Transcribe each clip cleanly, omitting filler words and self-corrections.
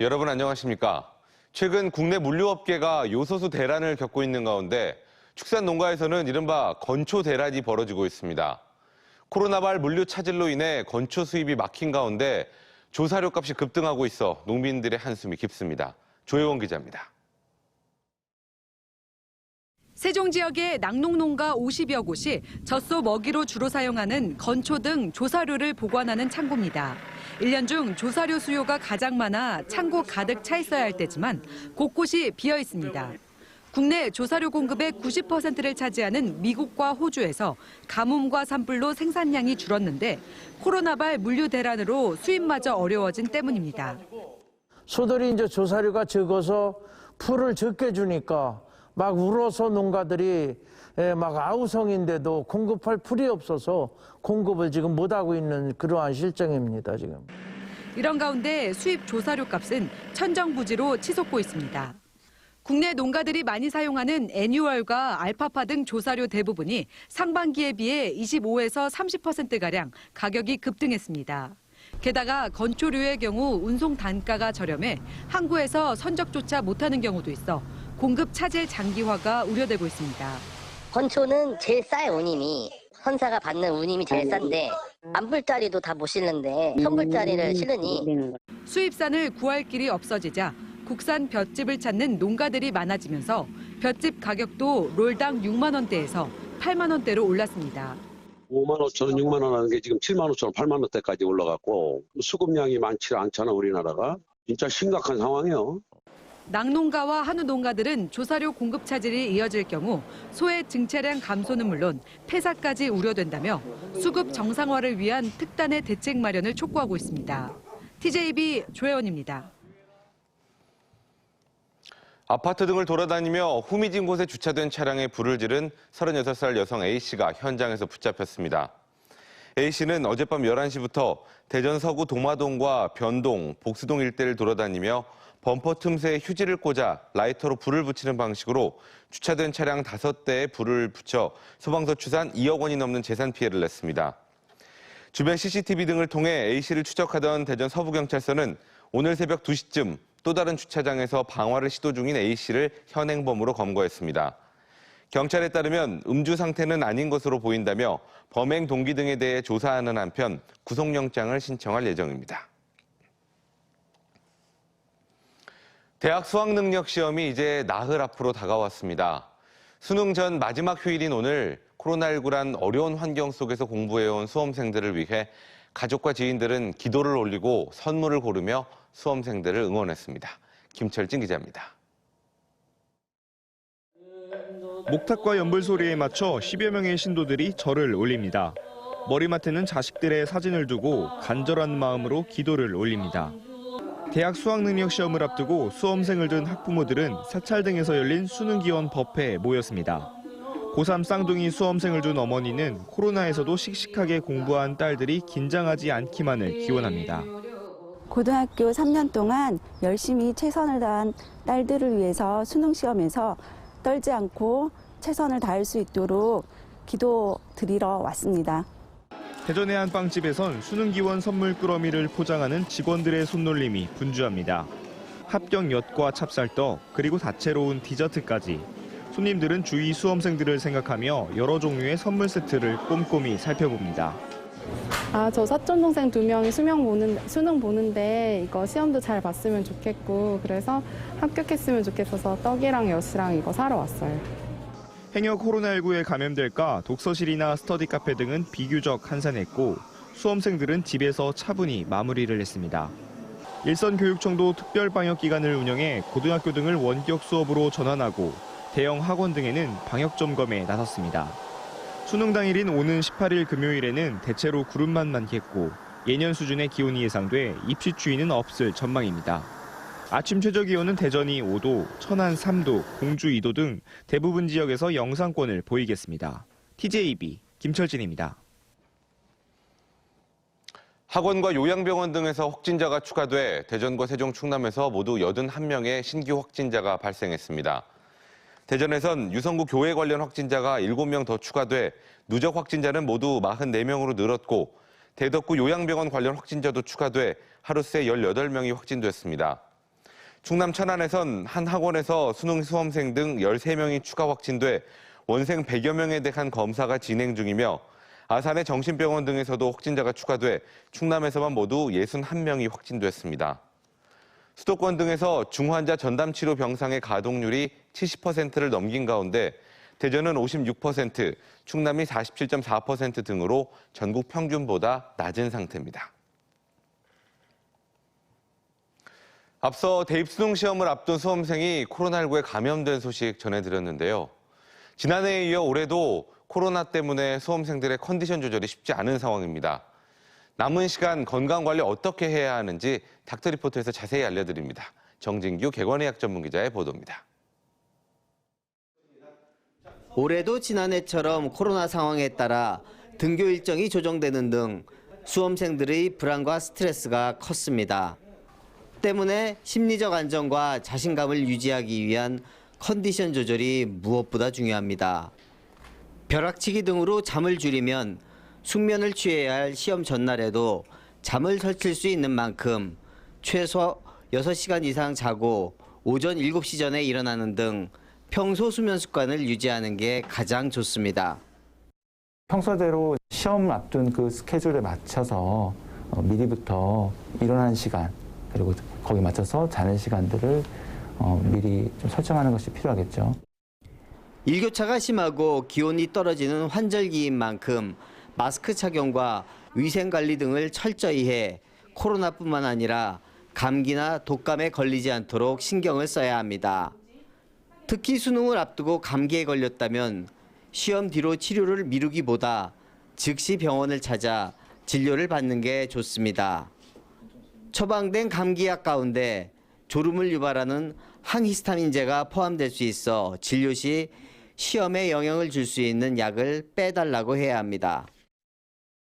여러분 안녕하십니까? 최근 국내 물류업계가 요소수 대란을 겪고 있는 가운데 축산 농가에서는 이른바 건초 대란이 벌어지고 있습니다. 코로나발 물류 차질로 인해 건초 수입이 막힌 가운데 조사료 값이 급등하고 있어 농민들의 한숨이 깊습니다. 조혜원 기자입니다. 세종 지역의 낙농농가 50여 곳이 젖소 먹이로 주로 사용하는 건초 등 조사료를 보관하는 창고입니다. 1년 중 조사료 수요가 가장 많아 창고 가득 차 있어야 할 때지만 곳곳이 비어 있습니다. 국내 조사료 공급의 90%를 차지하는 미국과 호주에서 가뭄과 산불로 생산량이 줄었는데 코로나발 물류 대란으로 수입마저 어려워진 때문입니다. 소들이 이제 조사료가 적어서 풀을 적게 주니까 막 울어서 농가들이 막 아우성인데도 공급할 풀이 없어서 공급을 지금 못하고 있는 그러한 실정입니다, 지금. 이런 가운데 수입 조사료 값은 천정부지로 치솟고 있습니다. 국내 농가들이 많이 사용하는 애뉴얼과 알파파 등 조사료 대부분이 상반기에 비해 25에서 30%가량 가격이 급등했습니다. 게다가 건초류의 경우 운송 단가가 저렴해 항구에서 선적조차 못하는 경우도 있어 공급 차질 장기화가 우려되고 있습니다. 건초는 제일 싸요, 운임이. 헌사가 받는 운임이 제일 싼데 만불짜리도 다 못 실는데 1000불짜리를 실으니. 수입산을 구할 길이 없어지자 국산 볏짚을 찾는 농가들이 많아지면서 볏짚 가격도 롤당 6만 원대에서 8만 원대로 올랐습니다. 5만 5천 원, 6만 원 하는 게 지금 7만 5천 원, 8만 원대까지 올라갔고 수급량이 많지 않잖아, 우리나라가. 진짜 심각한 상황이에요. 낙농가와 한우농가들은 조사료 공급 차질이 이어질 경우 소의 증차량 감소는 물론 폐사까지 우려된다며 수급 정상화를 위한 특단의 대책 마련을 촉구하고 있습니다. TJB 조혜원입니다. 아파트 등을 돌아다니며 후미진 곳에 주차된 차량에 불을 지른 36살 여성 A씨가 현장에서 붙잡혔습니다. A씨는 어젯밤 11시부터 대전 서구 동마동과 변동, 복수동 일대를 돌아다니며 범퍼 틈새에 휴지를 꽂아 라이터로 불을 붙이는 방식으로 주차된 차량 5대에 불을 붙여 소방서 추산 2억 원이 넘는 재산 피해를 냈습니다. 주변 CCTV 등을 통해 A씨를 추적하던 대전 서부경찰서는 오늘 새벽 2시쯤 또 다른 주차장에서 방화를 시도 중인 A씨를 현행범으로 검거했습니다. 경찰에 따르면 음주 상태는 아닌 것으로 보인다며 범행 동기 등에 대해 조사하는 한편 구속영장을 신청할 예정입니다. 대학 수학능력 시험이 이제 나흘 앞으로 다가왔습니다. 수능 전 마지막 휴일인 오늘 코로나19란 어려운 환경 속에서 공부해온 수험생들을 위해 가족과 지인들은 기도를 올리고 선물을 고르며 수험생들을 응원했습니다. 김철진 기자입니다. 목탁과 연불 소리에 맞춰 10여 명의 신도들이 절을 올립니다. 머리맡에는 자식들의 사진을 두고 간절한 마음으로 기도를 올립니다. 대학 수학능력 시험을 앞두고 수험생을 둔 학부모들은 사찰등에서 열린 수능기원 법회에 모였습니다. 고3 쌍둥이 수험생을 둔 어머니는 코로나에서도 씩씩하게 공부한 딸들이 긴장하지 않기만을 기원합니다. 고등학교 3년 동안 열심히 최선을 다한 딸들을 위해서 수능시험에서 떨지 않고 최선을 다할 수 있도록 기도드리러 왔습니다. 대전의 한 빵집에선 수능기원 선물 꾸러미를 포장하는 직원들의 손놀림이 분주합니다. 합격 엿과 찹쌀떡, 그리고 다채로운 디저트까지. 손님들은 주위 수험생들을 생각하며 여러 종류의 선물 세트를 꼼꼼히 살펴봅니다. 저 사촌동생 2명이 수능 보는데 이거 시험도 잘 봤으면 좋겠고 그래서 합격했으면 좋겠어서 떡이랑 엿이랑 이거 사러 왔어요. 행여 코로나19에 감염될까 독서실이나 스터디 카페 등은 비교적 한산했고 수험생들은 집에서 차분히 마무리를 했습니다. 일선교육청도 특별방역기간을 운영해 고등학교 등을 원격 수업으로 전환하고 대형 학원 등에는 방역 점검에 나섰습니다. 수능 당일인 오는 18일 금요일에는 대체로 구름만 많겠고 예년 수준의 기온이 예상돼 입시 추위는 없을 전망입니다. 아침 최저기온은 대전이 5도, 천안 3도, 공주 2도 등 대부분 지역에서 영상권을 보이겠습니다. TJB 김철진입니다. 학원과 요양병원 등에서 확진자가 추가돼 대전과 세종, 충남에서 모두 81명의 신규 확진자가 발생했습니다. 대전에선 유성구 교회 관련 확진자가 7명 더 추가돼 누적 확진자는 모두 44명으로 늘었고 대덕구 요양병원 관련 확진자도 추가돼 하루 새 18명이 확진됐습니다. 충남 천안에선 한 학원에서 수능 수험생 등 13명이 추가 확진돼 원생 100여 명에 대한 검사가 진행 중이며 아산의 정신병원 등에서도 확진자가 추가돼 충남에서만 모두 61명이 확진됐습니다. 수도권 등에서 중환자 전담치료 병상의 가동률이 70%를 넘긴 가운데 대전은 56%, 충남이 47.4% 등으로 전국 평균보다 낮은 상태입니다. 앞서 대입 수능 시험을 앞둔 수험생이 코로나19에 감염된 소식 전해드렸는데요. 지난해에 이어 올해도 코로나 때문에 수험생들의 컨디션 조절이 쉽지 않은 상황입니다. 남은 시간 건강관리 어떻게 해야 하는지 닥터리포트에서 자세히 알려드립니다. 정진규 개관의학 전문기자의 보도입니다. 올해도 지난해처럼 코로나 상황에 따라 등교 일정이 조정되는 등 수험생들의 불안과 스트레스가 컸습니다. 때문에 심리적 안정과 자신감을 유지하기 위한 컨디션 조절이 무엇보다 중요합니다. 벼락치기 등으로 잠을 줄이면 숙면을 취해야 할 시험 전날에도 잠을 설칠 수 있는 만큼 최소 6시간 이상 자고 오전 7시 전에 일어나는 등 평소 수면 습관을 유지하는 게 가장 좋습니다. 평소대로 시험 앞둔 그 스케줄에 맞춰서 미리부터 일어나는 시간 그리고 거기에 맞춰서 자는 시간들을 미리 좀 설정하는 것이 필요하겠죠. 일교차가 심하고 기온이 떨어지는 환절기인 만큼 마스크 착용과 위생관리 등을 철저히 해 코로나뿐만 아니라 감기나 독감에 걸리지 않도록 신경을 써야 합니다. 특히 수능을 앞두고 감기에 걸렸다면 시험 뒤로 치료를 미루기보다 즉시 병원을 찾아 진료를 받는 게 좋습니다. 처방된 감기약 가운데 졸음을 유발하는 항히스타민제가 포함될 수 있어 진료 시 시험에 영향을 줄 수 있는 약을 빼달라고 해야 합니다.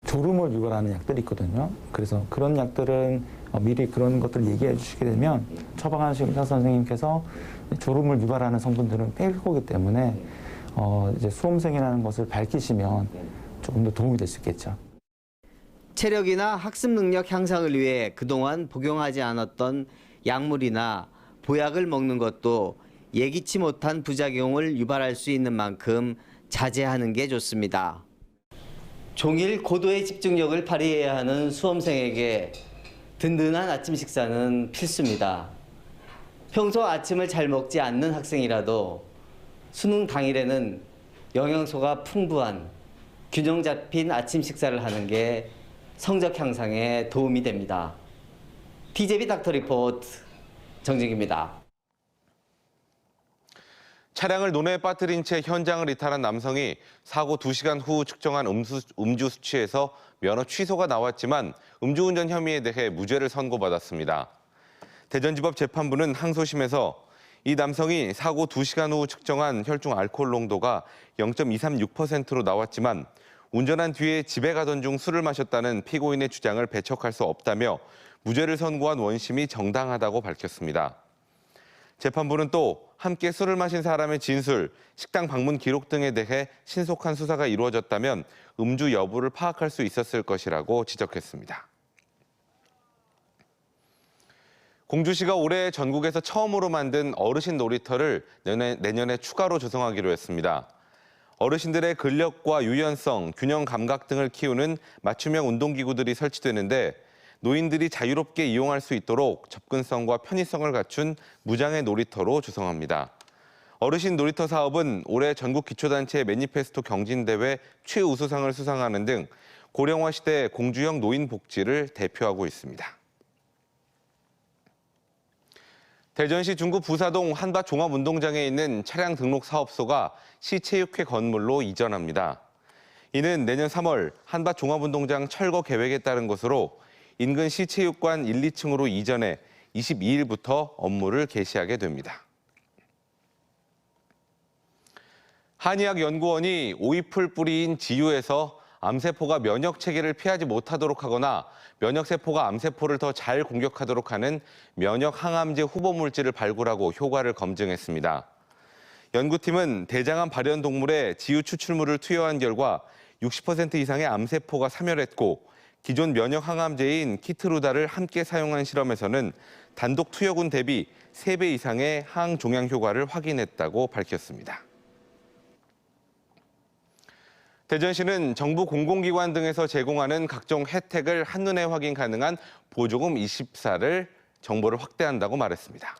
졸음을 유발하는 약들이 있거든요. 그래서 그런 약들은 미리 그런 것들을 얘기해 주시게 되면 처방하신 의사 선생님께서 졸음을 유발하는 성분들은 뺄 거기 때문에 이제 수험생이라는 것을 밝히시면 조금 더 도움이 될 수 있겠죠. 체력이나 학습 능력 향상을 위해 그동안 복용하지 않았던 약물이나 보약을 먹는 것도 예기치 못한 부작용을 유발할 수 있는 만큼 자제하는 게 좋습니다. 종일 고도의 집중력을 발휘해야 하는 수험생에게 든든한 아침 식사는 필수입니다. 평소 아침을 잘 먹지 않는 학생이라도 수능 당일에는 영양소가 풍부한 균형 잡힌 아침 식사를 하는 게 성적 향상에 도움이 됩니다. TJB 닥터리포트 정진기입니다. 차량을 논에 빠뜨린 채 현장을 이탈한 남성이 사고 2시간 후 측정한 음주 수치에서 면허 취소가 나왔지만 음주운전 혐의에 대해 무죄를 선고받았습니다. 대전지법 재판부는 항소심에서 이 남성이 사고 2시간 후 측정한 혈중 알코올 농도가 0.236%로 나왔지만 운전한 뒤에 집에 가던 중 술을 마셨다는 피고인의 주장을 배척할 수 없다며 무죄를 선고한 원심이 정당하다고 밝혔습니다. 재판부는 또 함께 술을 마신 사람의 진술, 식당 방문 기록 등에 대해 신속한 수사가 이루어졌다면 음주 여부를 파악할 수 있었을 것이라고 지적했습니다. 공주시가 올해 전국에서 처음으로 만든 어르신 놀이터를 내년에 추가로 조성하기로 했습니다. 어르신들의 근력과 유연성, 균형 감각 등을 키우는 맞춤형 운동기구들이 설치되는데 노인들이 자유롭게 이용할 수 있도록 접근성과 편의성을 갖춘 무장의 놀이터로 조성합니다. 어르신 놀이터 사업은 올해 전국 기초단체 매니페스토 경진대회 최우수상을 수상하는 등 고령화 시대 공주형 노인 복지를 대표하고 있습니다. 대전시 중구 부사동 한밭 종합운동장에 있는 차량 등록 사업소가 시체육회 건물로 이전합니다. 이는 내년 3월 한밭 종합운동장 철거 계획에 따른 것으로 인근 시체육관 1, 2층으로 이전해 22일부터 업무를 개시하게 됩니다. 한의학연구원이 오이풀 뿌리인 지유에서 암세포가 면역 체계를 피하지 못하도록 하거나 면역세포가 암세포를 더 잘 공격하도록 하는 면역 항암제 후보 물질을 발굴하고 효과를 검증했습니다. 연구팀은 대장암 발현 동물에 지유 추출물을 투여한 결과 60% 이상의 암세포가 사멸했고 기존 면역 항암제인 키트루다를 함께 사용한 실험에서는 단독 투여군 대비 3배 이상의 항종양 효과를 확인했다고 밝혔습니다. 대전시는 정부 공공기관 등에서 제공하는 각종 혜택을 한눈에 확인 가능한 보조금 24를 정보를 확대한다고 말했습니다.